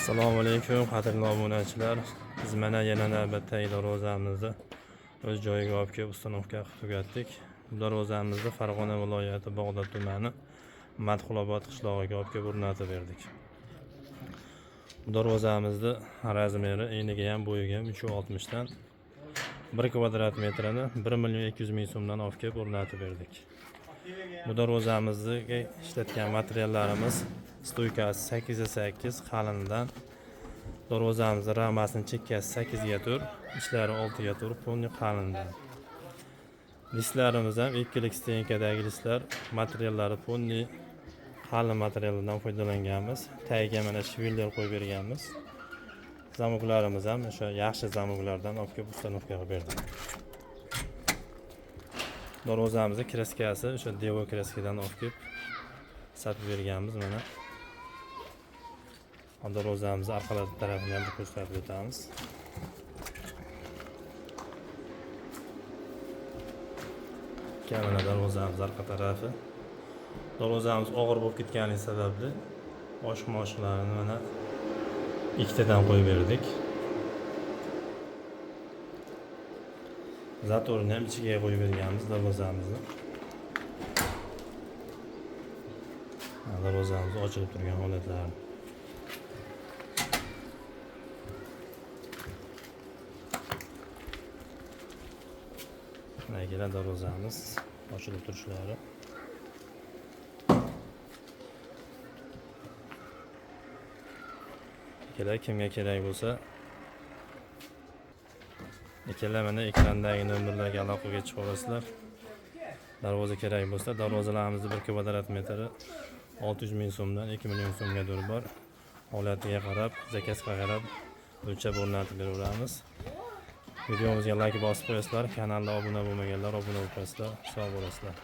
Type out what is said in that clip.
Assalomu alaykum qadrli obunachilar. Biz mana yana navbatdagi darvozamizni o'z joyiga olib kelib ustanovka qilib tugatdik. Bu darvozamizni Farg'ona viloyati Bog'dod tumani Madxulobod qishlog'iga olib kelib o'rnatib berdik. Bu darvozamizni razmeri, eniga ham bo'yiga ham 360 dan 1 kvadrat metrini 1.200.000 so'mdan olib kelib o'rnatib berdik. Bu darvozamizga ishlatgan materiallarimiz stoykasi 8x8 qalindan, darvozamizning ramasining chekkasi 8 ga 4, ichlari 6 ga 4 ponni qalindan. Listlarimiz ham 2 stenkadagi listlar, materiallari ponni qalin materiallardan foydalanganmiz. Tagiga mana shviller qo'yib berganmiz. Zamoklarimiz ham o'sha yaxshi zamoklardan olib kelib ustanovka qilib berdik. Darvozamizning kraskasi o'sha Devo kraskadan olib kelib sotib berganmiz mana. Darvozamizni orqa tarafini ham ko'rsatib o'tamiz. Mana darvozamiz orqa tarafi. Darvozamiz og'ir bo'lib ketganligi sababli oshiq-moshiqlarni mana ikkitadan qo'yib berdik. Zatorni ham ichiga qo'yib berganmiz darvozamizni. Darvozamiz ochilib turgan holatlari. Mana kelar darvozamiz ochilib turishlari. Kimga kerak bo'lsa, mana ekrandagi nomerlarga aloqaga chiqib olasizlar. Darvoza kerak bo'lsa, darvozalarimizni 1 kvadrat metri 600.000 so'mdan 2 million so'mga dur bor. Holatiga qarab, zakazga qarab o'lchab o'rnatib beraveramiz. Videomizga like bosib qo'yasizlar, kanalga obuna bo'lmaganlar obuna bo'lib qo'yasizlar. Sog' bo'lasizlar.